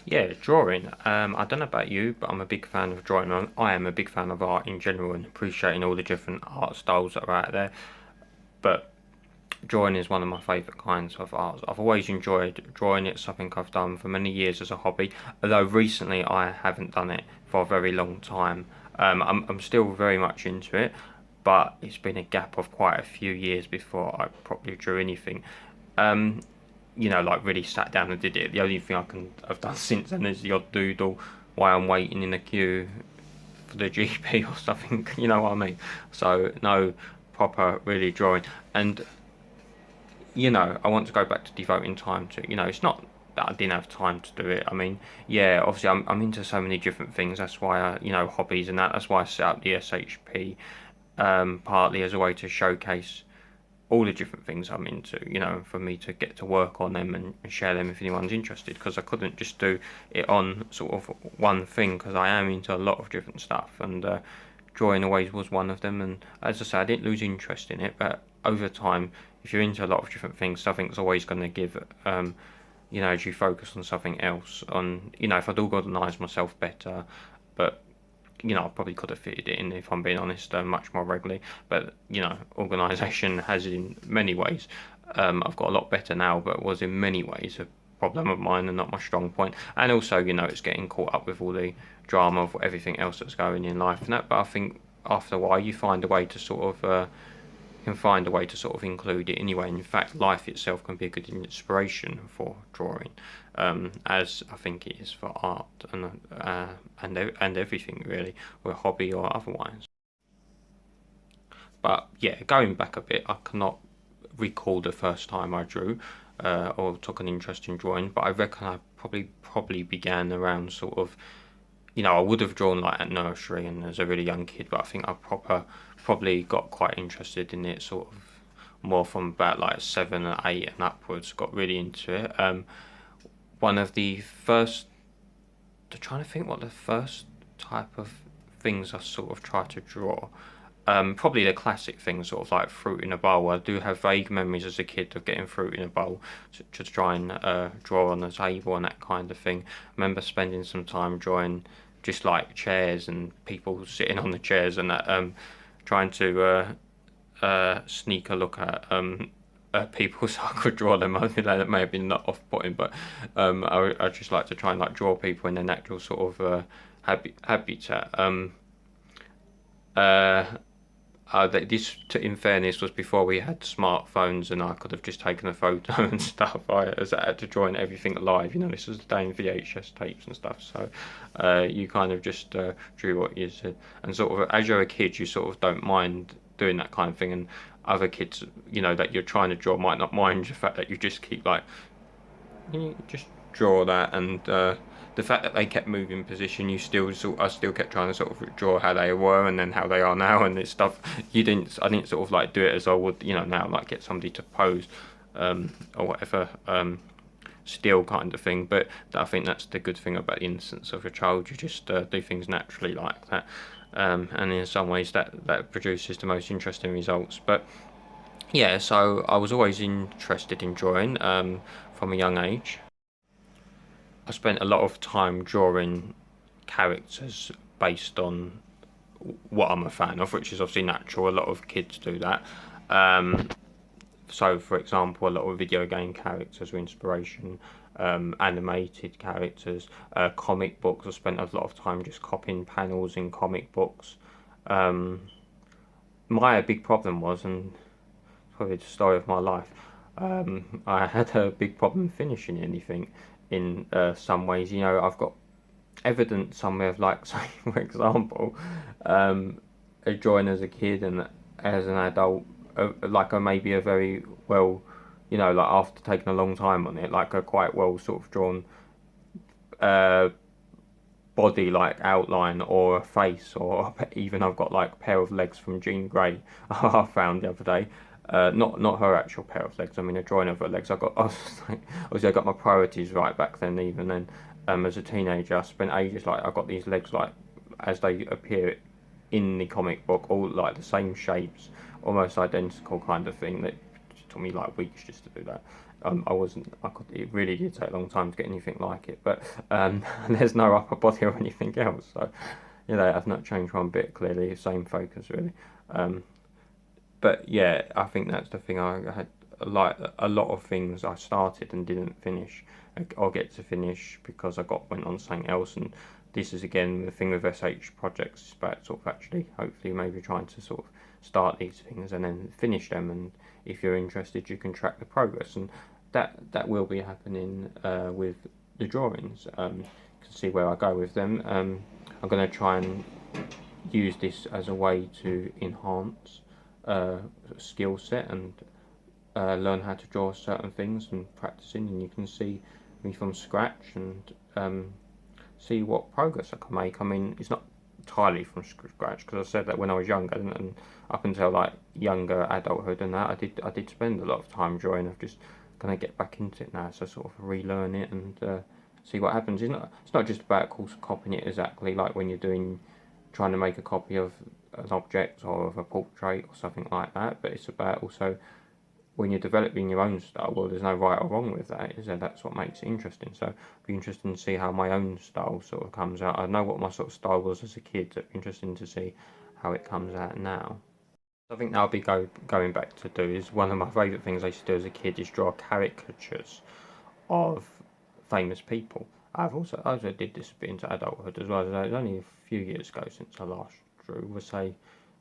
Yeah, drawing. I don't know about you, but I'm a big fan of drawing. I am a big fan of art in general and appreciating all the different art styles that are out there. But drawing is one of my favourite kinds of art. I've always enjoyed drawing. It's something I've done for many years as a hobby, although recently I haven't done it for a very long time. I'm still very much into it, but it's been a gap of quite a few years before I properly drew anything. Um, like really sat down and did it. The only thing I can have done since then is the odd doodle while I'm waiting in a queue for the GP or something. You know what I mean? So no proper really drawing. And I want to go back to devoting time to. It's not that I didn't have time to do it. I mean, yeah, obviously I'm into so many different things. That's why hobbies and that. That's why I set up the SHP, partly as a way to showcase all the different things I'm into, for me to get to work on them and share them if anyone's interested, because I couldn't just do it on sort of one thing, because I am into a lot of different stuff, and drawing always was one of them. And as I say, I didn't lose interest in it, but over time, if you're into a lot of different things, something's always going to give, as you focus on something else, if I'd organise myself better, but I probably could have fitted it in, if I'm being honest, much more regularly. But organisation has in many ways. I've got a lot better now, but was in many ways a problem of mine and not my strong point. And also, it's getting caught up with all the drama of everything else that's going in life and that. But I think after a while, you find a way to sort of can find a way to sort of include it anyway. And in fact, life itself can be a good inspiration for drawing, as I think it is for art and everything really, whether hobby or otherwise. But yeah, going back a bit, I cannot recall the first time I drew or took an interest in drawing, but I reckon I probably began around sort of I would have drawn like at nursery and as a really young kid, but I think I probably got quite interested in it sort of more from about like 7 or 8 and upwards. Got really into it. One of the first, I'm trying to think what the first type of things I sort of tried to draw. Probably the classic things, sort of like fruit in a bowl. I do have vague memories as a kid of getting fruit in a bowl to try and draw on the table and that kind of thing. I remember spending some time drawing just like chairs and people sitting on the chairs and that, trying to sneak a look at people so I could draw them. I think that may have been not off-putting, but I just like to try and like draw people in their natural sort of habitat. Uh, this, in fairness, was before we had smartphones, and I could have just taken a photo and stuff. As I had to join everything live. This was the day in VHS tapes and stuff. So you kind of just drew what you said, and sort of as you're a kid, you sort of don't mind doing that kind of thing, and other kids, that you're trying to draw might not mind the fact that you just keep like you just draw that, and the fact that they kept moving position, I still kept trying to sort of draw how they were and then how they are now, and this stuff. I didn't sort of like do it as I would, now, like get somebody to pose, or whatever, still kind of thing. But I think that's the good thing about the innocence of a child. You just do things naturally like that, and in some ways that produces the most interesting results. But yeah, so I was always interested in drawing, from a young age. I spent a lot of time drawing characters based on what I'm a fan of, which is obviously natural. A lot of kids do that. Um, so, for example, a lot of video game characters were inspiration, animated characters, comic books. I spent a lot of time just copying panels in comic books. Um, my big problem was, and probably the story of my life, I had a big problem finishing anything in some ways. I've got evidence somewhere of like, say, for example, a drawing as a kid and as an adult, like a maybe a very well, like after taking a long time on it, like a quite well sort of drawn uh, body like outline or a face, or even I've got like a pair of legs from Jean Grey I found the other day. Not her actual pair of legs. I mean a drawing of her legs. I was like, obviously I got my priorities right back then. Even then, as a teenager, I spent ages like I got these legs like as they appear in the comic book, all like the same shapes, almost identical kind of thing. That took me like weeks just to do that. I wasn't. I could. It really did take a long time to get anything like it. But there's no upper body or anything else. So I've not changed one bit. Clearly, same focus really. Um, but yeah, I think that's the thing. I had like a lot of things I started and didn't finish. I'll get to finish because I went on something else, and this is again the thing with SH projects. It's about sort of actually, hopefully, maybe trying to sort of start these things and then finish them. And if you're interested, you can track the progress, and that will be happening with the drawings. You can see where I go with them. I'm going to try and use this as a way to enhance skill set and learn how to draw certain things and practicing, and you can see me from scratch and see what progress I can make. I mean, it's not entirely from scratch because I said that when I was younger and up until like younger adulthood and that I did spend a lot of time drawing. I've just gonna get back into it now, so sort of relearn it and see what happens. It's not just about, of course, copying it exactly like when you're trying to make a copy of an object or of a portrait or something like that, but it's about also when you're developing your own style. Well, there's no right or wrong with that, is there? That's what makes it interesting. So it'd be interesting to see how my own style sort of comes out. I know what my sort of style was as a kid, so it'd be interesting to see how it comes out now. I think that'll be going back to do is one of my favourite things I used to do as a kid is draw caricatures of famous people. I also did this a bit into adulthood as well. It was only a few years ago since I last drew. We'll say,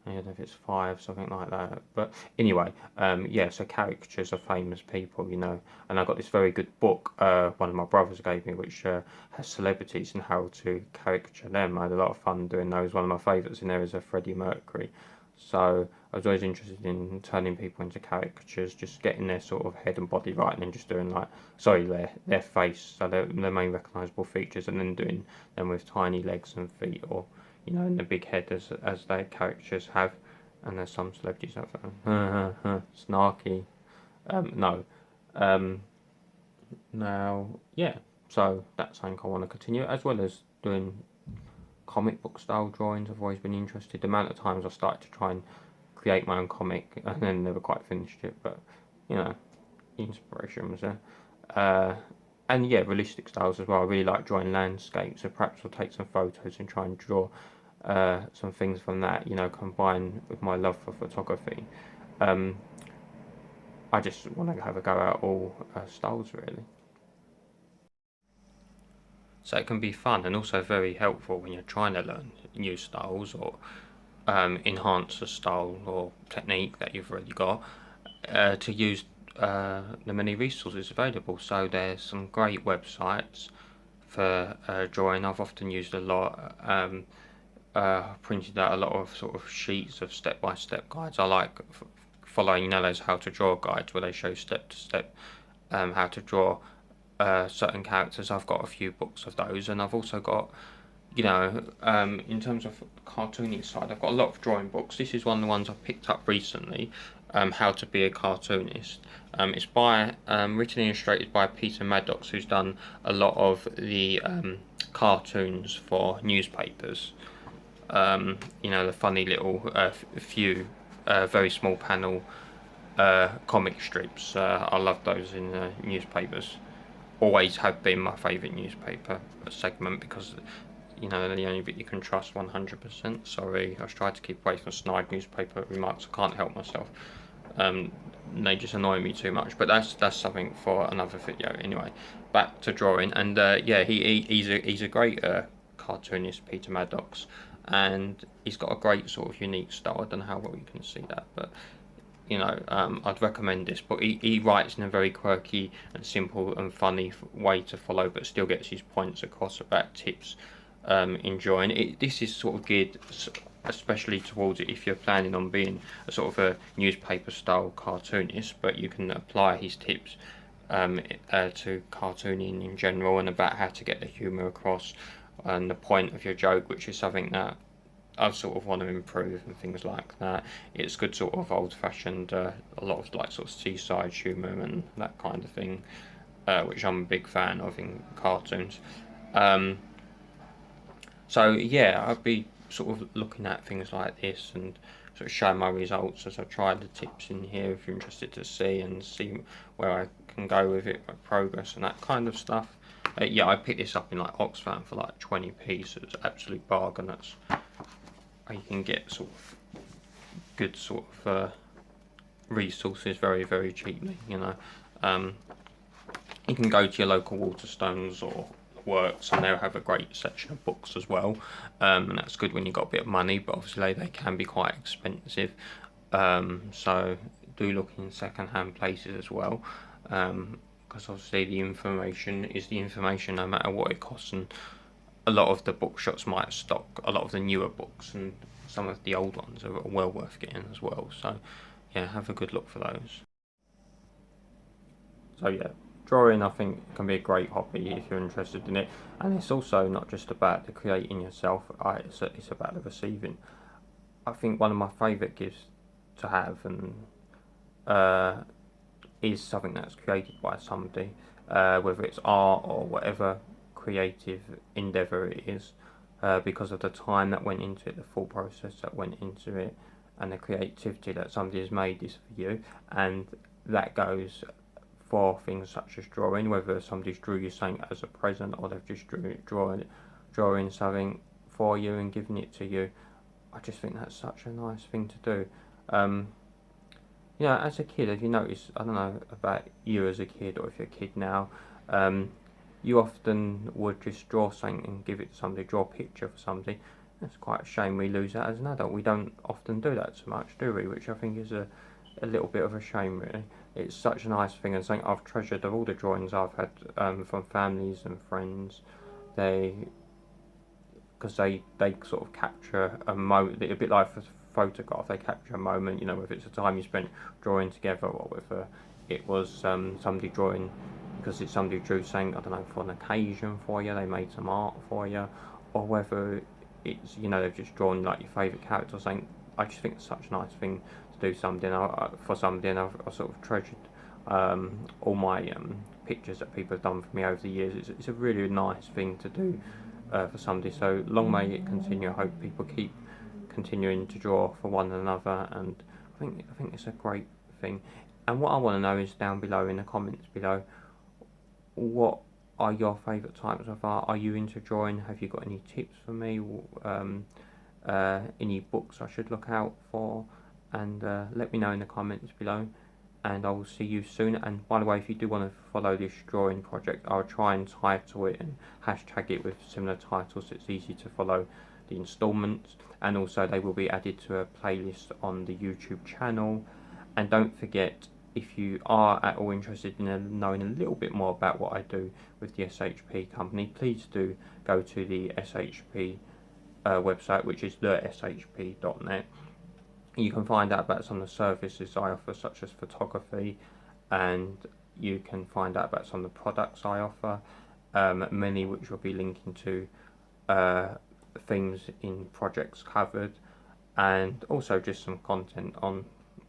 I don't know if it's 5, something like that. But anyway, yeah. So caricatures of famous people, and I got this very good book. One of my brothers gave me, which has celebrities and how to caricature them. I had a lot of fun doing those. One of my favourites in there is a Freddie Mercury. So I was always interested in turning people into caricatures, just getting their sort of head and body right, and then just doing their face, so their main recognisable features, and then doing them with tiny legs and feet, or and the big head as their characters have. And there's some celebrities that snarky. No. Now, yeah. So that's something I want to continue, as well as doing comic book style drawings. I've always been interested. The amount of times I started to try and create my own comic and then never quite finished it, but the inspiration was there. And yeah, realistic styles as well. I really like drawing landscapes, so perhaps I'll take some photos and try and draw some things from that, combine with my love for photography. I just want to have a go at all styles really. So it can be fun and also very helpful when you're trying to learn new styles or enhance a style or technique that you've already got to use the many resources available. So there's some great websites for drawing. I've often used a lot. Printed out a lot of sort of sheets of step-by-step guides. I like following those how to draw guides where they show step to step how to draw certain characters. I've got a few books of those, and I've also got in terms of cartooning side, I've got a lot of drawing books. This is one of the ones I've picked up recently, How to Be a Cartoonist. It's by written and illustrated by Peter Maddox, who's done a lot of the cartoons for newspapers. The funny little few very small panel comic strips. I love those in newspapers. Always have been my favourite newspaper segment because they're the only bit you can trust 100%. Sorry, I tried to keep away from snide newspaper remarks. I can't help myself. They just annoy me too much. But that's something for another video. Anyway, back to drawing. And yeah, he's a great cartoonist, Peter Maddox, and he's got a great sort of unique style. I don't know how well you can see that, but I'd recommend this. But he writes in a very quirky and simple and funny way to follow, but still gets his points across about tips in drawing. This is sort of geared especially towards it if you're planning on being a sort of a newspaper style cartoonist, but you can apply his tips to cartooning in general and about how to get the humour across and the point of your joke, which is something that I sort of want to improve and things like that. It's good sort of old-fashioned, a lot of like sort of seaside humour and that kind of thing, which I'm a big fan of in cartoons. So yeah, I'd be sort of looking at things like this and sort of showing my results as I try the tips in here if you're interested to see and see where I can go with it, like progress and that kind of stuff. Yeah, I picked this up in like Oxfam for like 20p, so it's absolute bargain. That's you can get sort of good sort of resources very, very cheaply, you know. You can go to your local Waterstones or Works, and they'll have a great section of books as well, and that's good when you've got a bit of money, but obviously they can be quite expensive, so do look in second-hand places as well, because obviously the information is the information no matter what it costs, and a lot of the bookshops might stock a lot of the newer books, and some of the old ones are well worth getting as well, so yeah, have a good look for those. So yeah, drawing I think can be a great hobby if you're interested in it, and it's also not just about the creating yourself. It's about the receiving. I think one of my favourite gifts to have and uh, is something that's created by somebody, whether it's art or whatever creative endeavour it is, because of the time that went into it, the full process that went into it, and the creativity that somebody has made this for you, and that goes for things such as drawing, whether somebody's drew you something as a present or they've just drawing something for you and giving it to you. I just think that's such a nice thing to do. You know, as a kid, have you noticed, I don't know about you as a kid or if you're a kid now, you often would just draw something and give it to somebody, draw a picture for somebody. It's quite a shame we lose that as an adult. We don't often do that so much, do we? Which I think is a little bit of a shame, really. It's such a nice thing and something I've treasured of all the drawings I've had from families and friends. Because they sort of capture a moment, a bit like a photograph, they capture a moment, you know, whether it's a time you spent drawing together or whether it was somebody drawing because it's somebody who drew something, I don't know, for an occasion for you, they made some art for you, or whether it's, you know, they've just drawn like your favourite character or something. I just think it's such a nice thing to do something for somebody, and I've sort of treasured all my pictures that people have done for me over the years. It's a really nice thing to do for somebody, so long may it continue. I hope people keep continuing to draw for one another, and I think it's a great thing. And what I want to know is down below in the comments below, what are your favourite types of art? Are you into drawing? Have you got any tips for me? Any books I should look out for? And let me know in the comments below, and I will see you soon. And by the way, if you do want to follow this drawing project, I'll try and title it and hashtag it with similar titles so it's easy to follow the installments, and also they will be added to a playlist on the YouTube channel. And don't forget, if you are at all interested in knowing a little bit more about what I do with the SHP company, please do go to the SHP website, which is theshp.net. You can find out about some of the services I offer, such as photography, and you can find out about some of the products I offer, many which will be linking to things in projects covered, and also just some content on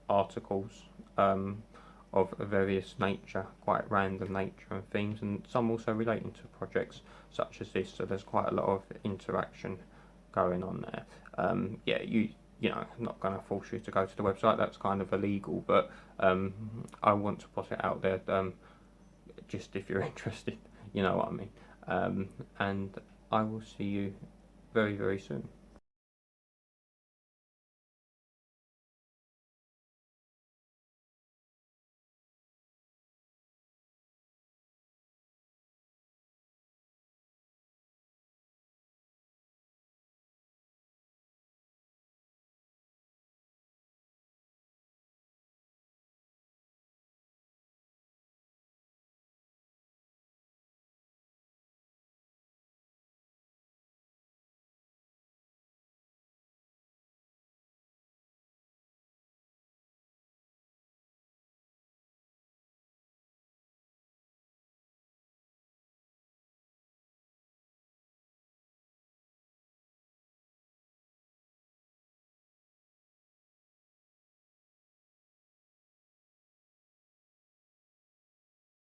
articles of various nature, quite random nature and themes, and some also relating to projects such as this, so there's quite a lot of interaction going on there. Yeah, you know, I'm not going to force you to go to the website, that's kind of illegal, but I want to put it out there, just if you're interested, you know what I mean. And I will see you very, very soon.